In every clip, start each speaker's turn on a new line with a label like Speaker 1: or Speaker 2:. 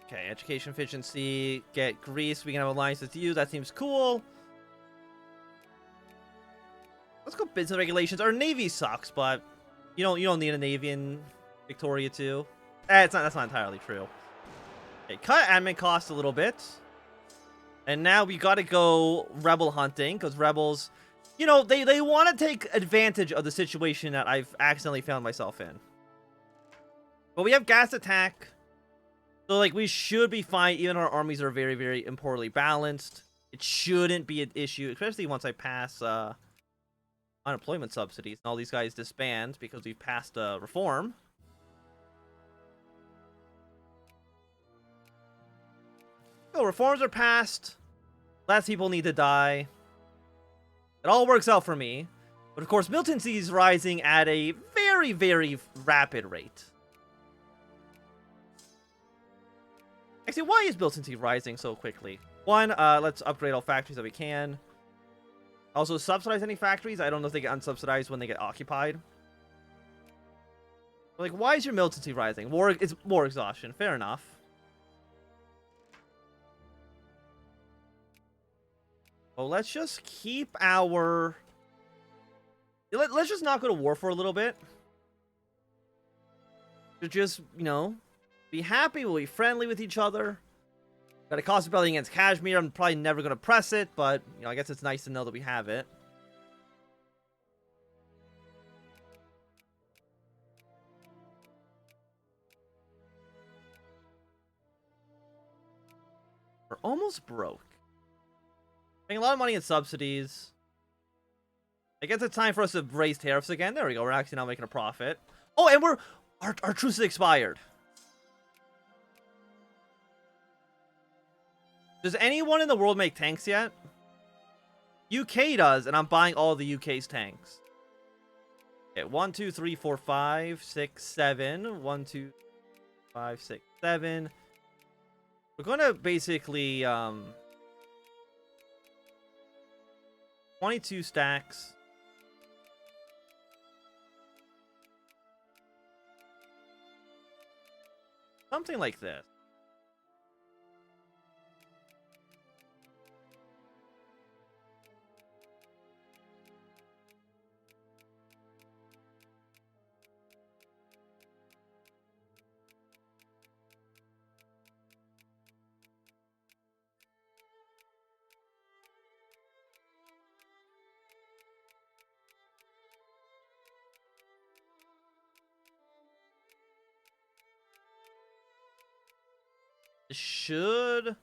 Speaker 1: Okay, education efficiency, get Greece, we can have alliances with you, that seems cool. Let's go business regulations. Our navy sucks, but you don't need a navy in Victoria too. That's not entirely true. Okay, cut admin costs a little bit. And now we gotta go rebel hunting, because rebels, they want to take advantage of the situation that I've accidentally found myself in. But we have gas attack. So, like, we should be fine, even our armies are very, very poorly balanced. It shouldn't be an issue, especially once I pass unemployment subsidies and all these guys disband because we've passed reform. So, reforms are passed. Less people need to die. It all works out for me. But, of course, militancy is rising at a very, very rapid rate. Actually, why is militancy rising so quickly? One, let's upgrade all factories that we can. Also, subsidize any factories. I don't know if they get unsubsidized when they get occupied. Like, why is your militancy rising? It's war exhaustion. Fair enough. Well, let's just keep our... Let's just not go to war for a little bit. To just, be happy, we'll be friendly with each other. Got a cost rebellion against Kashmir. I'm probably never going to press it, but, I guess it's nice to know that we have it. We're almost broke. Paying a lot of money in subsidies. I guess it's time for us to raise tariffs again. There we go. We're actually not making a profit. Oh, and our truce is expired. Does anyone in the world make tanks yet? UK does, and I'm buying all of the UK's tanks. Okay, 1, 2, 3, 4, 5, 6, 7. 1, 2, 5, 6, 7. We're going to basically 22 stacks. Something like this. Should,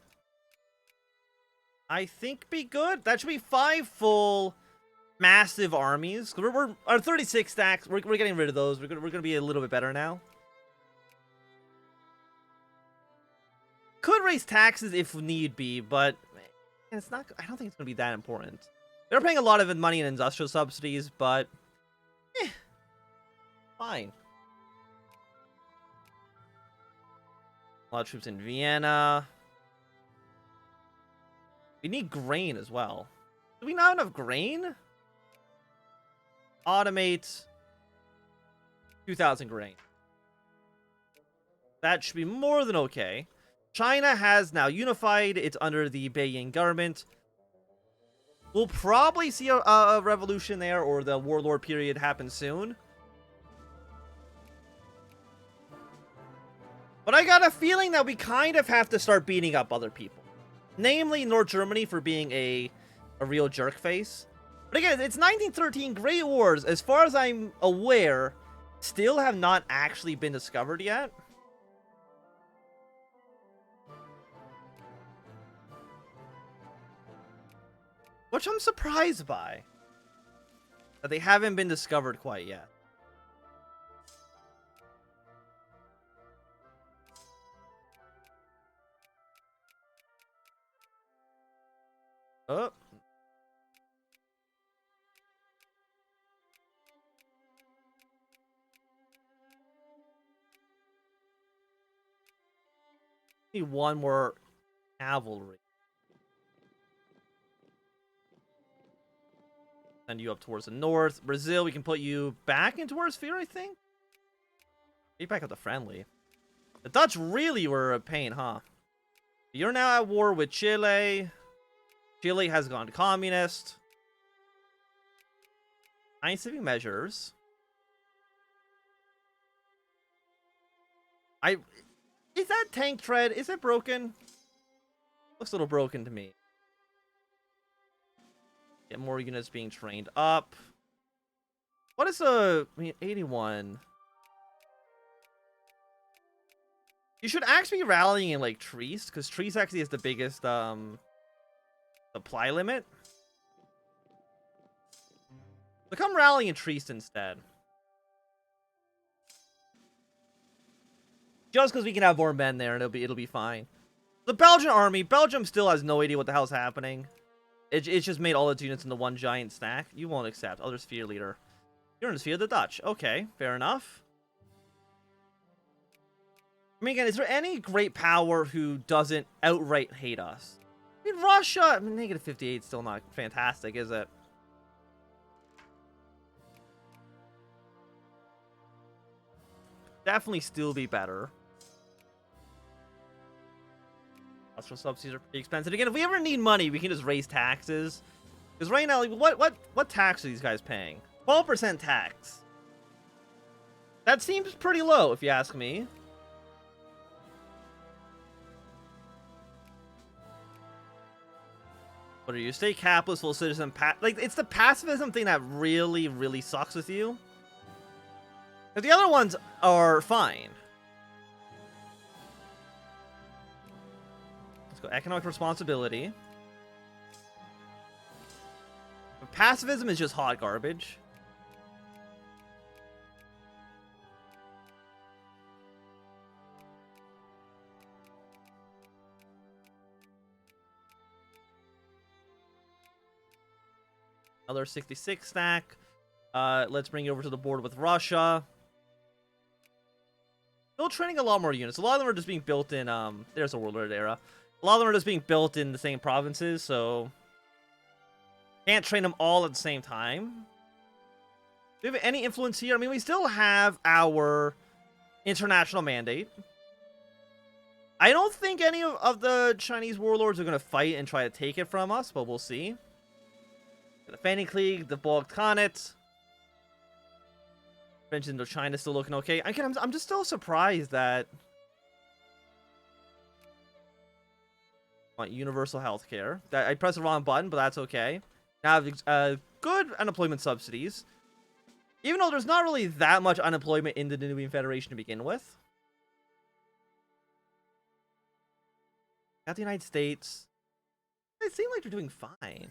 Speaker 1: I think, be good. That should be 5 full massive armies. Our 36 stacks, we're getting rid of those. We're gonna be a little bit better now. Could raise taxes if need be, but it's not. I don't think it's gonna be that important. They're paying a lot of money in industrial subsidies, but fine. A lot of troops in Vienna. We need grain as well. Do we not have enough grain? Automate 2,000 grain. That should be more than okay. China has now unified. It's under the Beijing government. We'll probably see a revolution there, or the warlord period happen soon. But I got a feeling that we kind of have to start beating up other people. Namely, North Germany for being a real jerk face. But again, it's 1913 Great Wars. As far as I'm aware, still have not actually been discovered yet. Which I'm surprised by. That they haven't been discovered quite yet. Oh. Need one more cavalry. Send you up towards the north. Brazil, we can put you back into our sphere, I think. Get back up to friendly. The Dutch really were a pain, huh? You're now at war with Chile. Chile has gone communist. Scientific measures. Is that tank tread? Is it broken? Looks a little broken to me. Get more units being trained up. What is I mean, 81. You should actually be rallying in like Trieste, because Trieste actually has the biggest supply limit. So come rallying in Trieste instead. Just because we can have more men there and it'll be fine. The Belgian army, Belgium still has no idea what the hell's happening. It's just made all its units into one giant stack. You won't accept. Other sphere leader. You're in the sphere of the Dutch. Okay, fair enough. I mean, again, is there any great power who doesn't outright hate us? I mean, Russia, I mean, negative 58 is still not fantastic, is it? Definitely still be better. Industrial subsidies are pretty expensive. Again, if we ever need money, we can just raise taxes. Because right now, like, what tax are these guys paying? 12% tax. That seems pretty low, if you ask me. What are you? Stay capitalist, full citizen, like, it's the pacifism thing that really, really sucks with you. But the other ones are fine. Let's go economic responsibility. But pacifism is just hot garbage. Another 66 stack. Let's bring you over to the board with Russia. Still training a lot more units. A lot of them are just being built in, there's a warlord era. A lot of them are just being built in the same provinces, so can't train them all at the same time. Do we have any influence here? I mean, we still have our international mandate. I don't think any of the Chinese warlords are going to fight and try to take it from us, but we'll see. The Fanning Klieg, the Balkh Khanate. French Indochina still looking okay. I'm just still surprised that want universal health care. I pressed the wrong button, but that's okay. Now good unemployment subsidies. Even though there's not really that much unemployment in the Danubian Federation to begin with. Got the United States. They seem like they're doing fine.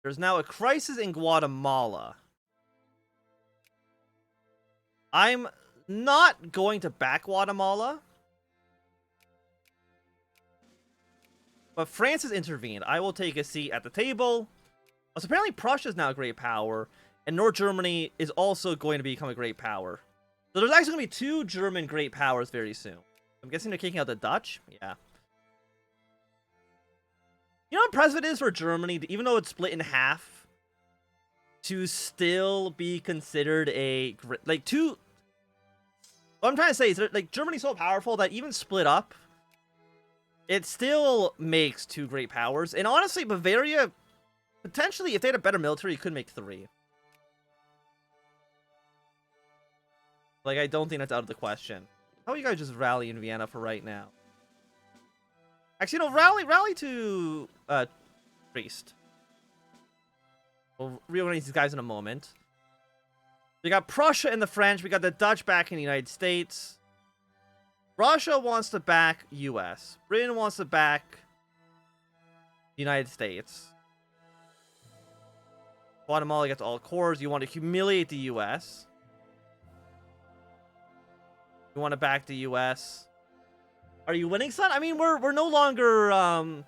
Speaker 1: There's now a crisis in Guatemala. I'm not going to back Guatemala. But France has intervened. I will take a seat at the table. So apparently Prussia is now a great power. And North Germany is also going to become a great power. So there's actually going to be 2 German great powers very soon. I'm guessing they're kicking out the Dutch? Yeah. You know what impressive it is for Germany, even though it's split in half, to still be considered a like two. What I'm trying to say is that, like, Germany's so powerful that even split up, it still makes 2 great powers. And honestly, Bavaria, potentially, if they had a better military, could make 3. Like, I don't think that's out of the question. How about you guys just rally in Vienna for right now? Actually, no, rally to Priest. We'll reorganize these guys in a moment. We got Prussia and the French. We got the Dutch back in the United States. Russia wants to back US. Britain wants to back the United States. Guatemala gets all cores. You want to humiliate the US. You want to back the US. Are you winning, son? I mean, we're no longer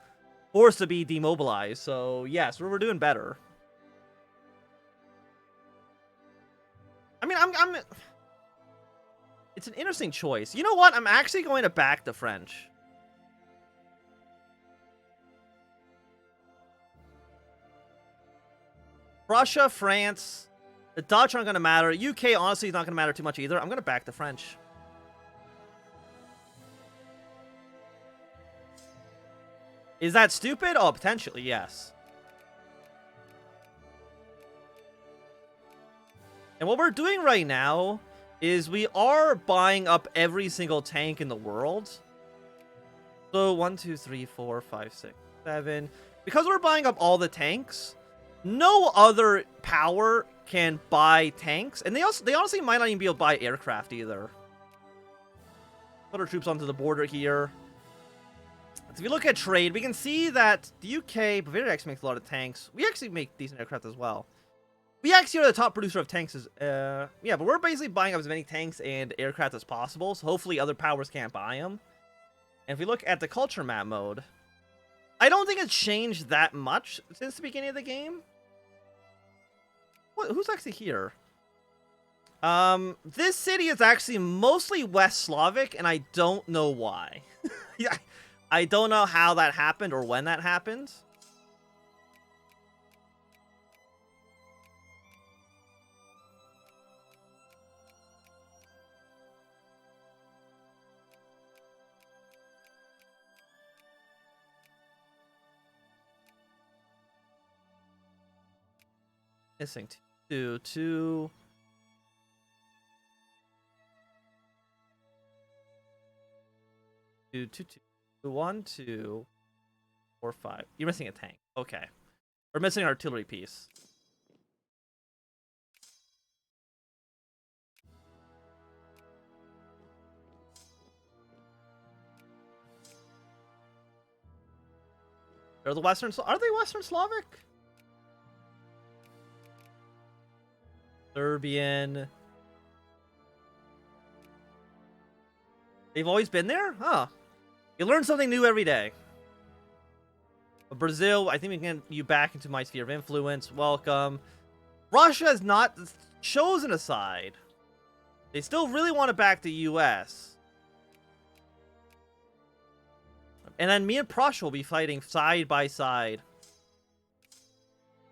Speaker 1: forced to be demobilized, so yes, we're doing better. I mean, I'm it's an interesting choice. You know what? I'm actually going to back the French. Russia, France, the Dutch aren't going to matter. UK honestly is not going to matter too much either. I'm going to back the French. Is that stupid? Oh, potentially, yes. And what we're doing right now is we are buying up every single tank in the world. So 1, 2, 3, 4, 5, 6, 7. Because we're buying up all the tanks, no other power can buy tanks. And they honestly might not even be able to buy aircraft either. Put our troops onto the border here. So if you look at trade, we can see that the UK, Bavaria actually makes a lot of tanks. We actually make decent aircraft as well. We actually are the top producer of tanks. Yeah, but we're basically buying up as many tanks and aircraft as possible. So hopefully other powers can't buy them. And if we look at the culture map mode, I don't think it's changed that much since the beginning of the game. Who's actually here? This city is actually mostly West Slavic, and I don't know why. Yeah, I don't know how that happened or when that happened. Missing 2, 2. 2, 2, 2. 1, 2, 4, 5. You're missing a tank. Okay. We're missing an artillery piece. Are they Western Slavic? Serbian. They've always been there? Huh. You learn something new every day. But Brazil, I think we can get you back into my sphere of influence. Welcome. Russia has not chosen a side. They still really want to back the US. And then me and Prussia will be fighting side by side.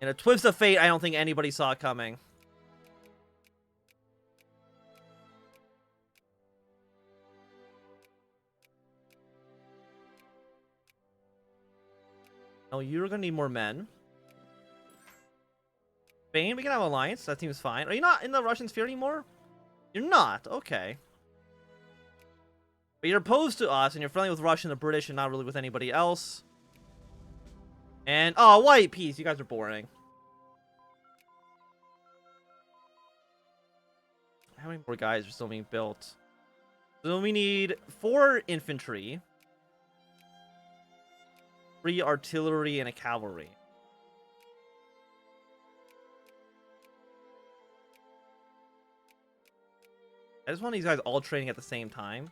Speaker 1: In a twist of fate I don't think anybody saw coming. Oh, you're gonna need more men. Spain, we can have an alliance. That seems fine. Are you not in the Russian sphere anymore? You're not. Okay. But you're opposed to us, and you're friendly with Russia and the British, and not really with anybody else. And, oh, white peace. You guys are boring. How many more guys are still being built? So we need 4 infantry, 3 artillery, and a cavalry. I just want these guys all training at the same time.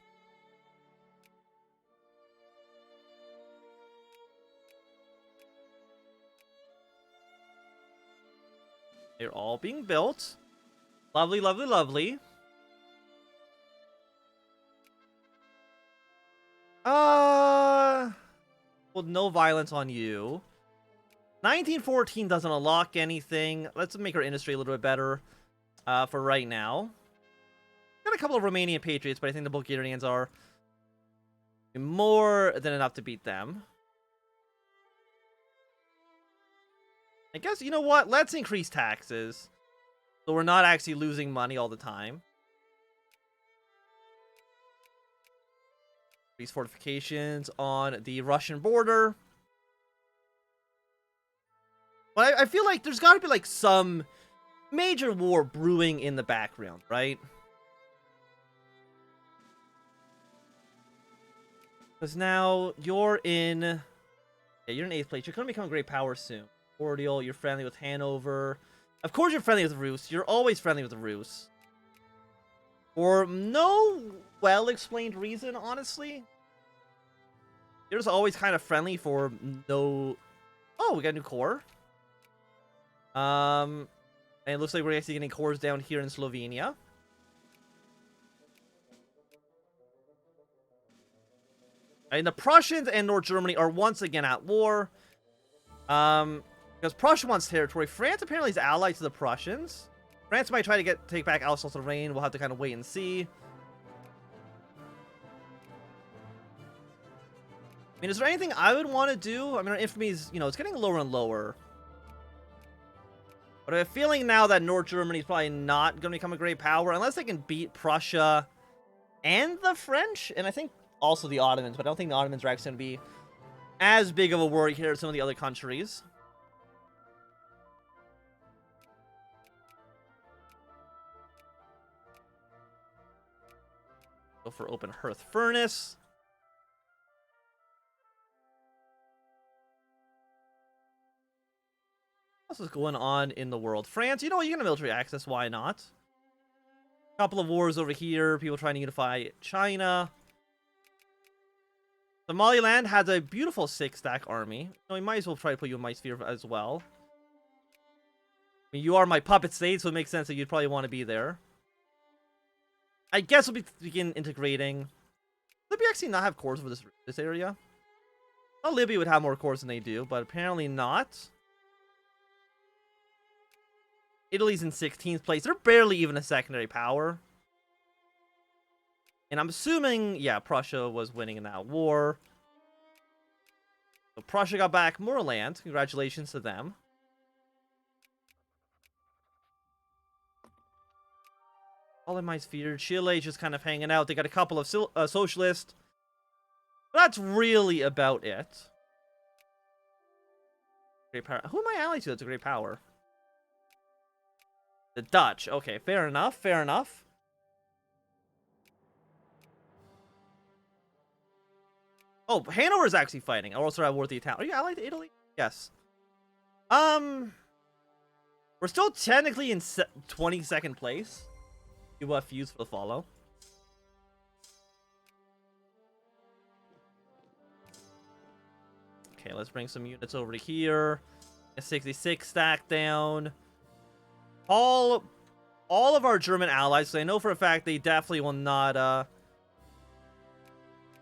Speaker 1: They're all being built. Lovely, lovely, lovely. Well, no violence on you. 1914 doesn't unlock anything. Let's make our industry a little bit better for right now. Got a couple of Romanian patriots, but I think the Bulgarians are more than enough to beat them. I guess, you know what? Let's increase taxes, so we're not actually losing money all the time. These fortifications on the Russian border. But I feel like there's got to be like some major war brewing in the background, right? Because now you're in... Yeah, you're in 8th place. You're going to become a great power soon. Cordial, you're friendly with Hanover. Of course you're friendly with Rus. You're always friendly with the Rus. For no well-explained reason, honestly. You're just always kind of friendly for no... Oh, we got a new core. And it looks like we're actually getting cores down here in Slovenia. And the Prussians and North Germany are once again at war. Because Prussia wants territory. France apparently is allied to the Prussians. France might try to take back Alsace-Lorraine. We'll have to kind of wait and see. I mean, is there anything I would want to do? I mean, our infamy is, it's getting lower and lower. But I have a feeling now that North Germany is probably not going to become a great power unless they can beat Prussia and the French, and I think also the Ottomans, but I don't think the Ottomans are actually going to be as big of a worry here as some of the other countries. Go for open hearth furnace. What else is going on in the world? France, you know what? You get a military access. Why not? Couple of wars over here. People trying to unify China. Somaliland has a beautiful 6-stack army. So we might as well try to put you in my sphere as well. I mean, you are my puppet state, so it makes sense that you'd probably want to be there. I guess we'll begin integrating. Libya actually not have cores over this area? Well, Libya would have more cores than they do, but apparently not. Italy's in 16th place. They're barely even a secondary power. And I'm assuming, yeah, Prussia was winning in that war. So Prussia got back more land. Congratulations to them. All in my sphere. Chile just kind of hanging out. They got a couple of socialists. But that's really about it. Great power. Who am I allied to that's a great power? The Dutch. Okay, fair enough. Fair enough. Oh, Hanover is actually fighting. I also at war with the Italian. Are you allied to Italy? Yes. We're still technically in 22nd place. You fuse for the follow. Okay, let's bring some units over to here. A 66 stack down. All of our German allies, because I know for a fact they definitely will not, well,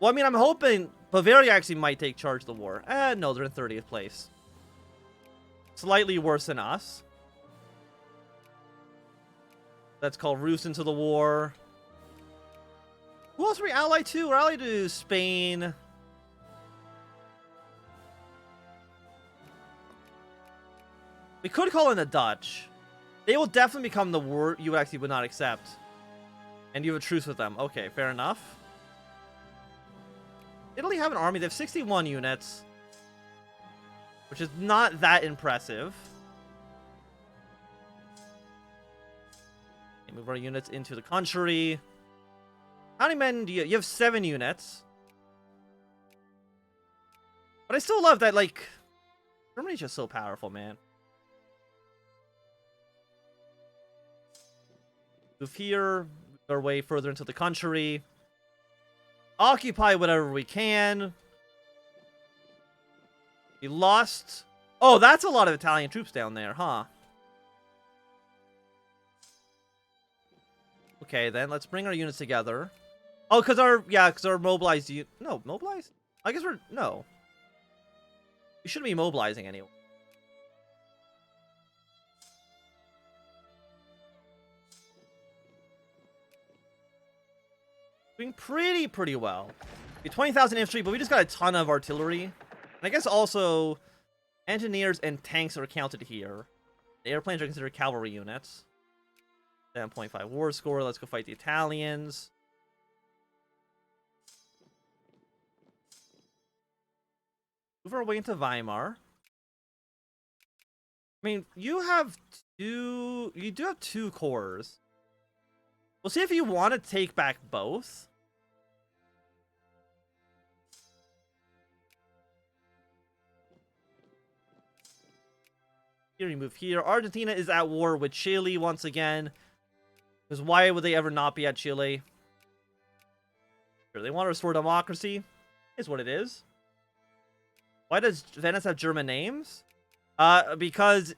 Speaker 1: I mean, I'm hoping Bavaria actually might take charge of the war. No, they're in 30th place. Slightly worse than us. Let's call Rus into the war. Who else are we allied to? We're allied to Spain. We could call in the Dutch. They will definitely become the war you actually would not accept. And you have a truce with them. Okay, fair enough. Italy have an army. They have 61 units. Which is not that impressive. Okay, move our units into the country. How many men do you have? You have 7 units. But I still love that, like, Germany's just so powerful, man. Move here. Move our way further into the country. Occupy whatever we can. We lost. Oh, that's a lot of Italian troops down there, huh? Okay, then let's bring our units together. Oh, because our mobilized no, mobilized? I guess no. We shouldn't be mobilizing anyway. Doing pretty well. 20,000 infantry, but we just got a ton of artillery. And I guess also engineers and tanks are counted here. The airplanes are considered cavalry units. 7.5 war score. Let's go fight the Italians. Move our way into Weimar. I mean, you do have 2 cores. We'll see if you want to take back both. Here you move here. Argentina is at war with Chile once again. Because why would they ever not be at Chile? Sure, they want to restore democracy. Is what it is. Why does Venice have German names? Because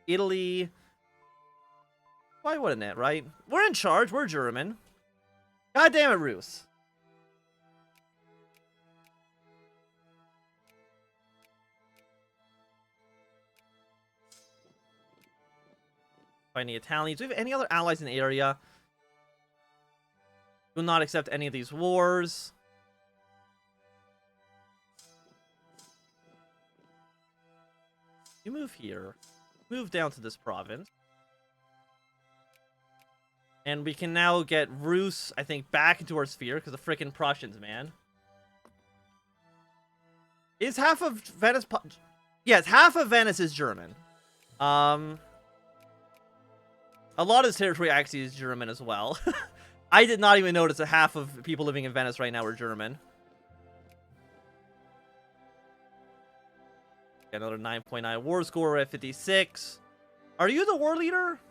Speaker 1: Italy... Why wouldn't it, right? We're in charge. We're German. God damn it, Rus. Find the Italians. Do we have any other allies in the area? Will not accept any of these wars. You move here. Move down to this province. And we can now get Rus, I think, back into our sphere, because the frickin' Prussians, man. Is half of Venice... Yes, half of Venice is German. A lot of this territory actually is German as well. I did not even notice that half of people living in Venice right now are German. Got another 9.9 war score at 56. Are you the war leader?